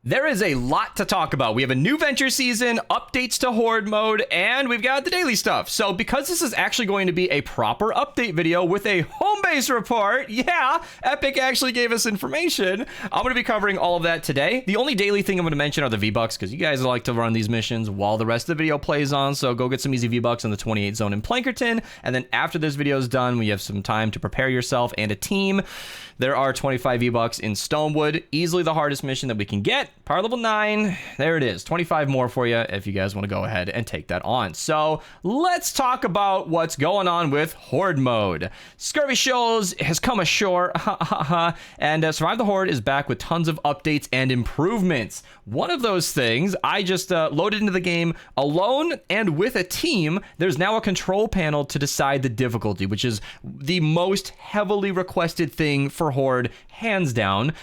There is a lot to talk about. We have a new venture season, updates to Horde mode, and we've got the daily stuff. So because this is actually going to be a proper update video with a home base report, yeah, Epic actually gave us information. I'm going to be covering all of that today. The only daily thing I'm going to mention are the V-Bucks, because you guys like to run these missions while the rest of the video plays on, so go get some easy V-Bucks in the 28 zone in Plankerton, and then after this video is done, we have some time to prepare yourself and a team. There are 25 V-Bucks in Stonewood, easily the hardest mission that we can get. Power level 9, there it is. 25 more for you if you guys want to go ahead and take that on. So let's talk about what's going on with Horde mode. Scurvy Shoals has come ashore, and Survive the Horde is back with tons of updates and improvements. One of those things, I just loaded into the game alone and with a team. There's now a control panel to decide the difficulty, which is the most heavily requested thing for Horde, hands down.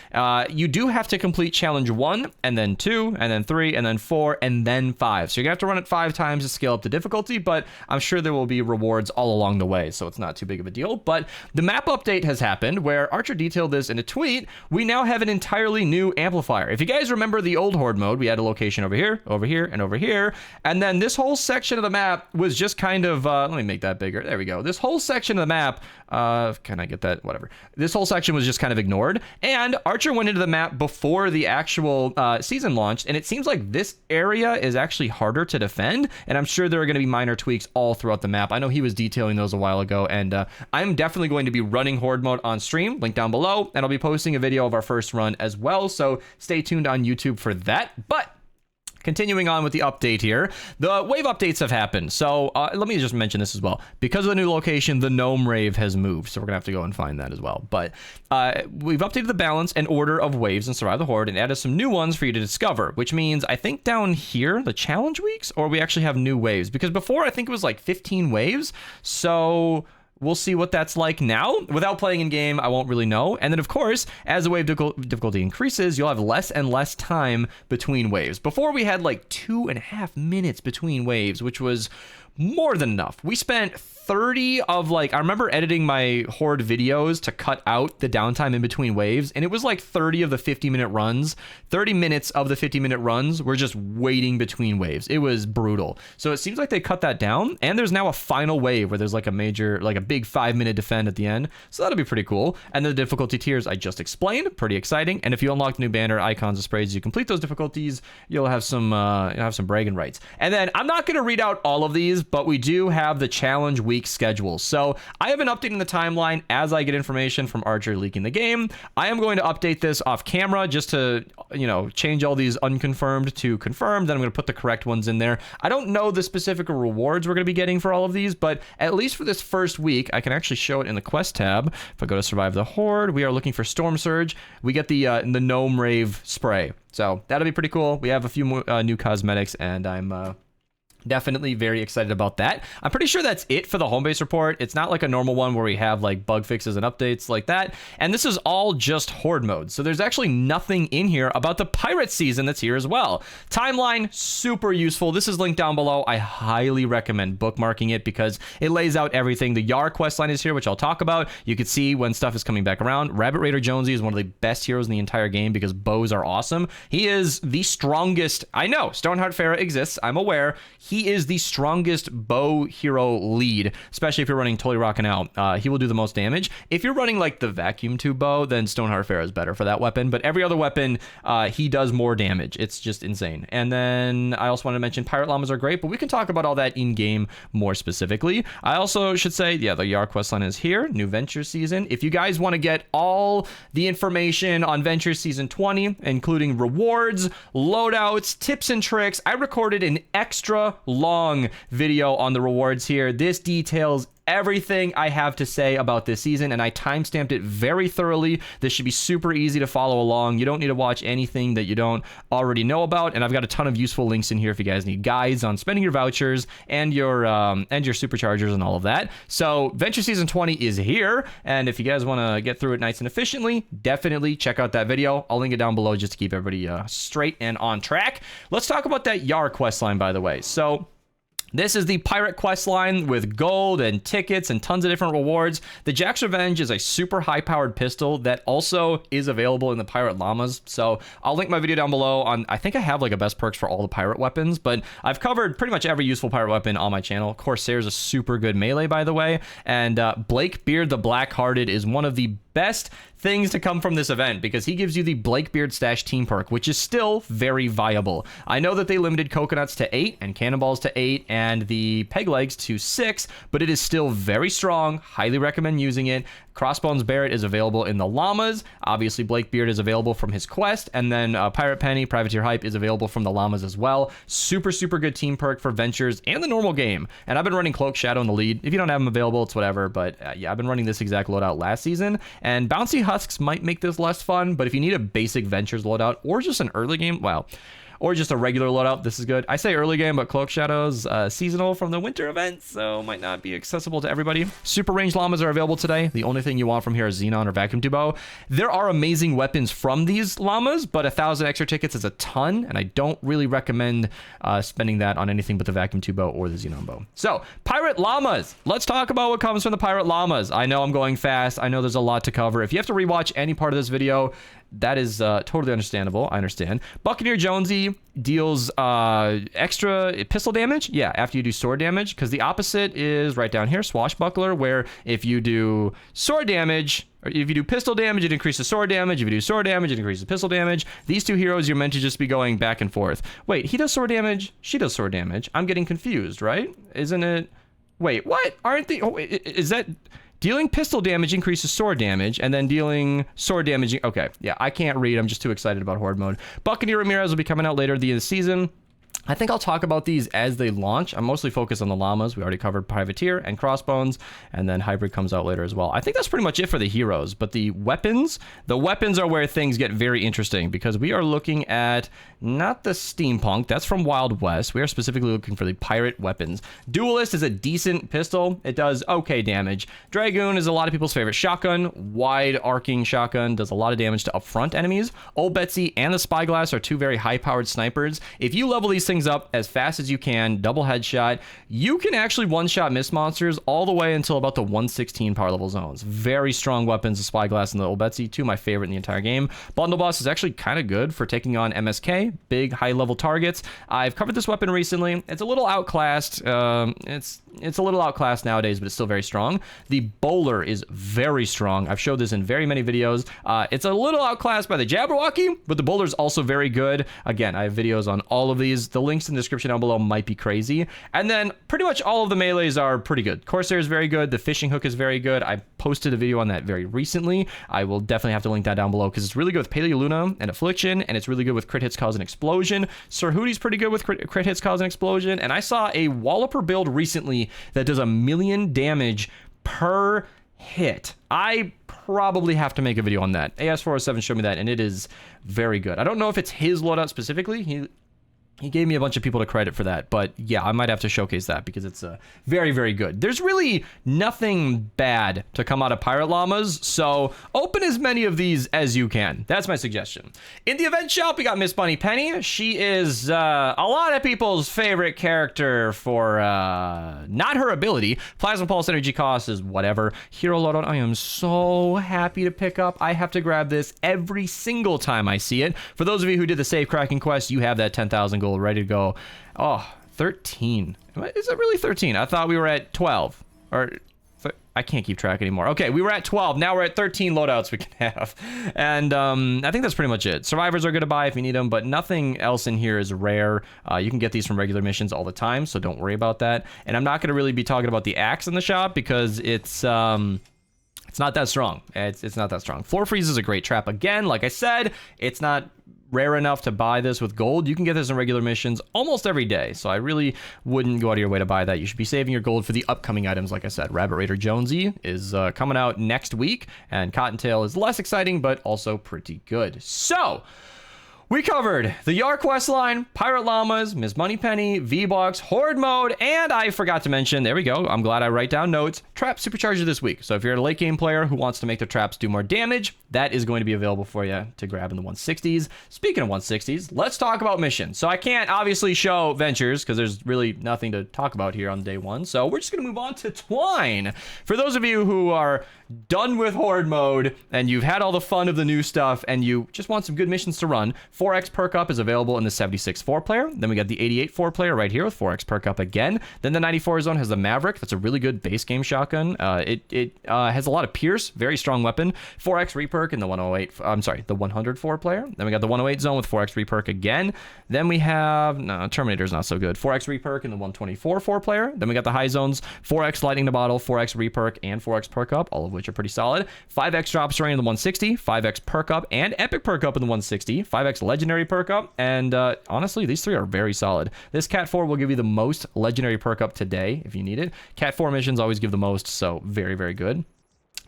You do have to complete challenge 1, and then 2, and then 3, and then 4, and then 5. So you're gonna have to run it 5 times to scale up the difficulty, but I'm sure there will be rewards all along the way, so it's not too big of a deal. But the map update has happened, where Archer detailed this in a tweet. We now have an entirely new amplifier. If you guys remember the old Horde mode, we had a location over here, and over here, and then this whole section of the map was just kind of, let me make that bigger, there we go. This whole section of the map, can I get that? Whatever. This whole section was just kind of ignored, and Archer went into the map before the actual season launched, and it seems like this area is actually harder to defend, and I'm sure there are going to be minor tweaks all throughout the map. I know he was detailing those a while ago, and I'm definitely going to be running Horde mode on stream, link down below, and I'll be posting a video of our first run as well, so stay tuned on YouTube for that. But continuing on with the update here, the wave updates have happened. So let me just mention this as well. Because of the new location, the gnome rave has moved. So we're gonna have to go and find that as well. But we've updated the balance and order of waves in Survive the Horde and added some new ones for you to discover, which means I think down here, the challenge weeks, or we actually have new waves. Because before I think it was like 15 waves. So we'll see what that's like now. Without playing in game, I won't really know. And then, of course, as the wave difficulty increases, you'll have less and less time between waves. Before, we had like 2.5 minutes between waves, which was more than enough. We spent 30 of like, I remember editing my Horde videos to cut out the downtime in between waves, and it was like 30 of the 50-minute runs. 30 minutes of the 50-minute runs were just waiting between waves. It was brutal. So it seems like they cut that down, and there's now a final wave where there's like a major, like a big 5-minute defend at the end. So that'll be pretty cool. And the difficulty tiers I just explained, pretty exciting. And if you unlock the new banner, icons, and sprays, as you complete those difficulties, you'll have some bragging rights. And then I'm not going to read out all of these, but we do have the challenge week schedule. So I have been updating the timeline as I get information from Archer leaking the game. I am going to update this off camera just to, you know, change all these unconfirmed to confirmed. Then I'm going to put the correct ones in there. I don't know the specific rewards we're going to be getting for all of these, but at least for this first week, I can actually show it in the quest tab. If I go to Survive the Horde, we are looking for Storm Surge. We get the Gnome Rave spray. So that'll be pretty cool. We have a few more, new cosmetics, and I'm definitely very excited about that. I'm pretty sure that's it for the home base report. It's not like a normal one where we have like bug fixes and updates like that. And this is all just Horde mode. So there's actually nothing in here about the pirate season that's here as well. Timeline, super useful. This is linked down below. I highly recommend bookmarking it because it lays out everything. The Yarrr questline is here, which I'll talk about. You can see when stuff is coming back around. Rabbit Raider Jonesy is one of the best heroes in the entire game because bows are awesome. He is the strongest. I know Stoneheart Farah exists. I'm aware. He is the strongest bow hero lead, especially if you're running Totally Rockin' Out. He will do the most damage. If you're running like the vacuum tube bow, then Stoneheart Farah is better for that weapon. But every other weapon, he does more damage. It's just insane. And then I also want to mention pirate llamas are great, but we can talk about all that in game more specifically. I also should say, yeah, the Yarrr questline is here. New Venture season. If you guys want to get all the information on Venture season 20, including rewards, loadouts, tips and tricks, I recorded an extra long video on the rewards here. This details everything I have to say about this season, and I timestamped it very thoroughly. This should be super easy to follow along. You don't need to watch anything that you don't already know about, and I've got a ton of useful links in here if you guys need guides on spending your vouchers and your superchargers and all of that. So Venture Season 20 is here, and if you guys want to get through it nice and efficiently, definitely check out that video. I'll link it down below just to keep everybody straight and on track. Let's talk about that Yarrr questline, by the way. So This is the pirate quest line with gold and tickets and tons of different rewards. The Jack's Revenge is a super high-powered pistol that also is available in the pirate llamas. So I'll link my video down below on, I think I have like a best perks for all the pirate weapons, but I've covered pretty much every useful pirate weapon on my channel. Corsair is a super good melee, by the way. And Blakebeard the Black-Hearted is one of the best things to come from this event because he gives you the Blakebeard Stash team perk, which is still very viable. I know that they limited coconuts to 8 and cannonballs to 8 and the peg legs to 6, but it is still very strong. Highly recommend using it. Crossbones Barrett is available in the llamas. Obviously, Blakebeard is available from his quest, and then Pirate Penny, Privateer Hype is available from the llamas as well. Super, super good team perk for Ventures and the normal game. And I've been running Cloak Shadow in the lead. If you don't have them available, it's whatever, but yeah, I've been running this exact loadout last season, and Bouncy Husks might make this less fun, but if you need a basic Ventures loadout, or just an early game, wow, or just a regular loadout, this is good. I say early game, but Cloak Shadow's seasonal from the winter event, so might not be accessible to everybody. Super ranged llamas are available today. The only thing you want from here is Xenon or Vacuum Tubo. There are amazing weapons from these llamas, but 1,000 extra tickets is a ton, and I don't really recommend spending that on anything but the Vacuum Tubo or the Xenon Bow. So, Pirate Llamas. Let's talk about what comes from the Pirate Llamas. I know I'm going fast. I know there's a lot to cover. If you have to rewatch any part of this video, that is totally understandable. I understand. Buccaneer Jonesy deals extra pistol damage. Yeah, after you do sword damage, because the opposite is right down here, Swashbuckler, where if you do sword damage, or if you do pistol damage, it increases sword damage. If you do sword damage, it increases pistol damage. These two heroes, you're meant to just be going back and forth. Wait, he does sword damage. She does sword damage. I'm getting confused, right? Isn't it? Wait, what? Aren't they? Oh, is that? Dealing pistol damage increases sword damage, and then dealing sword damage... Okay, yeah, I can't read. I'm just too excited about Horde mode. Buccaneer Ramirez will be coming out later at the end of the season. I think I'll talk about these as they launch. I'm mostly focused on the llamas. We already covered Privateer and Crossbones, and then Hybrid comes out later as well. I think that's pretty much it for the heroes, but the weapons are where things get very interesting because we are looking at not the steampunk. That's from Wild West. We are specifically looking for the pirate weapons. Duelist is a decent pistol. It does okay damage. Dragoon is a lot of people's favorite shotgun. Wide arcing shotgun does a lot of damage to upfront enemies. Old Betsy and the Spyglass are two very high-powered snipers. If you level these things up as fast as you can, double headshot, you can actually one-shot miss monsters all the way until about the 116 power level zones. Very strong weapons, the Spyglass and the Old Betsy, two of my favorite in the entire game. Bundle Boss is actually kind of good for taking on MSK, big high-level targets. I've covered this weapon recently. It's a little outclassed. It's a little outclassed nowadays, but it's still very strong. The Bowler is very strong. I've showed this in very many videos. It's a little outclassed by the Jabberwocky, but the Bowler is also very good. Again, I have videos on all of these. The links in the description down below might be crazy. And then pretty much all of the melees are pretty good. Corsair is very good. The Fishing Hook is very good. I posted a video on that very recently. I will definitely have to link that down below because it's really good with Paleoluna and Affliction, and it's really good with crit hits cause an explosion. Sir Hootie's pretty good with crit hits cause an explosion. And I saw a Walloper build recently that does 1,000,000 damage per hit. I probably have to make a video on that. AS407 showed me that, and it is very good. I don't know if it's his loadout specifically. He gave me a bunch of people to credit for that, but yeah, I might have to showcase that because it's very, very good. There's really nothing bad to come out of Pirate Llamas, so open as many of these as you can. That's my suggestion. In the event shop, we got Miss Bunny Penny. She is a lot of people's favorite character for not her ability. Plasma Pulse energy cost is whatever. Hero loadout, I am so happy to pick up. I have to grab this every single time I see it. For those of you who did the safe cracking quest, you have that 10,000 gold ready to go. Oh, 13. Is it really 13? I thought we were at 12. Or I can't keep track anymore. Okay, we were at 12. Now we're at 13 loadouts we can have. And I think that's pretty much it. Survivors are good to buy if you need them, but nothing else in here is rare. You can get these from regular missions all the time, so don't worry about that. And I'm not going to really be talking about the axe in the shop because it's not that strong. It's not that strong. Floor Freeze is a great trap. Again, like I said, it's not rare enough to buy this with gold. You can get this in regular missions almost every day, so I really wouldn't go out of your way to buy that. You should be saving your gold for the upcoming items. Like I said, Rabbit Raider Jonesy is coming out next week, and Cottontail is less exciting, but also pretty good. So, we covered the Yarrr questline, Pirate Llamas, Miss Moneypenny, V-Box, Horde mode, and I forgot to mention, there we go, I'm glad I write down notes, Trap Supercharger this week. So if you're a late game player who wants to make the traps do more damage, that is going to be available for you to grab in the 160s. Speaking of 160s, let's talk about missions. So I can't obviously show Ventures because there's really nothing to talk about here on day one. So we're just going to move on to Twine. For those of you who are done with Horde mode and you've had all the fun of the new stuff and you just want some good missions to run, 4x perk up is available in the 76 4-player. Then we got the 88 4-player right here with 4x perk up again. Then the 94 zone has the Maverick. That's a really good base game shotgun. It has a lot of Pierce, very strong weapon. 4x reperk in the 108, I'm sorry, the 100 4-player. Then we got the 108 zone with 4x reperk again. Then we have, no, Terminator's not so good. 4x reperk in the 124 4-player. Then we got the high zones, 4x lightning the bottle, 4x reperk, and 4x perk up, all of which are pretty solid. 5x drops range in the 160, 5x perk up and epic perk up in the 160, 5x legendary perk up, and honestly, these three are very solid. This Cat 4 will give you the most legendary perk up today if you need it. Cat 4 missions always give the most, so very, very good.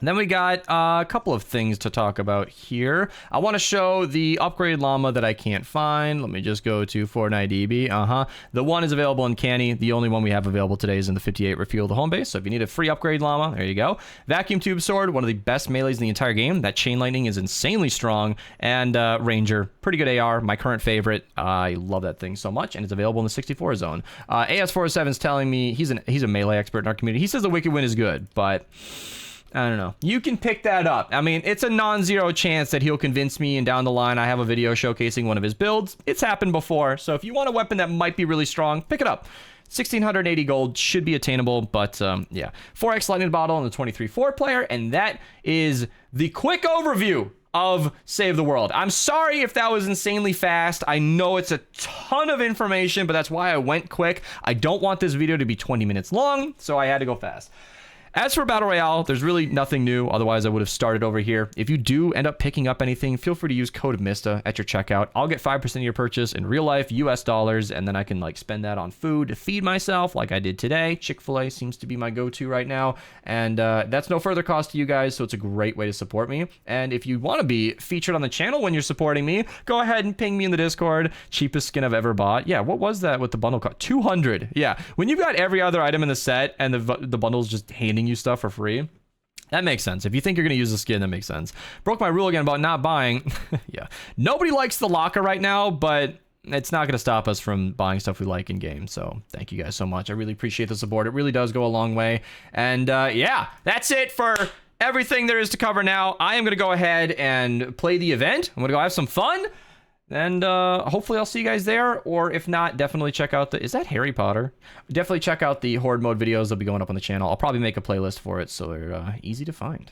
And then we got a couple of things to talk about here. I want to show the upgrade llama that I can't find. Let me just go to Fortnite DB. The one is available in Canny. The only one we have available today is in the 58 Refuel the Home Base. So if you need a free upgrade llama, there you go. Vacuum Tube Sword, one of the best melees in the entire game. That Chain Lightning is insanely strong. And Ranger, pretty good AR, my current favorite. I love that thing so much, and it's available in the 64 zone. AS407 is telling me he's a melee expert in our community. He says the Wicked Wind is good, but I don't know. You can pick that up. I mean, it's a non-zero chance that he'll convince me, and down the line I have a video showcasing one of his builds. It's happened before, so if you want a weapon that might be really strong, pick it up. 1,680 gold should be attainable, but yeah. 4x lightning bottle on the 23 4-player, and that is the quick overview of Save the World. I'm sorry if that was insanely fast. I know it's a ton of information, but that's why I went quick. I don't want this video to be 20 minutes long, so I had to go fast. As for Battle Royale, there's really nothing new. Otherwise, I would have started over here. If you do end up picking up anything, feel free to use code Mista at your checkout. I'll get 5% of your purchase in real life, US dollars, and then I can like spend that on food to feed myself like I did today. Chick-fil-A seems to be my go-to right now. And that's no further cost to you guys, so it's a great way to support me. And if you want to be featured on the channel when you're supporting me, go ahead and ping me in the Discord. Cheapest skin I've ever bought. Yeah, what was that with the bundle cost? 200. Yeah, when you've got every other item in the set and the bundle's just handing you stuff for free, that makes sense. If you think you're gonna use the skin, that makes sense. Broke my rule again about not buying. Yeah, nobody likes the locker right now, but it's not gonna stop us from buying stuff we like in game. So thank you guys so much. I really appreciate the support. It really does go a long way. And yeah, that's it for everything there is to cover now. I am gonna go ahead and play the event. I'm gonna go have some fun. And hopefully I'll see you guys there, or if not, definitely check out the, is that Harry Potter? Definitely check out the Horde mode videos. They'll be going up on the channel. I'll probably make a playlist for it, so they're easy to find.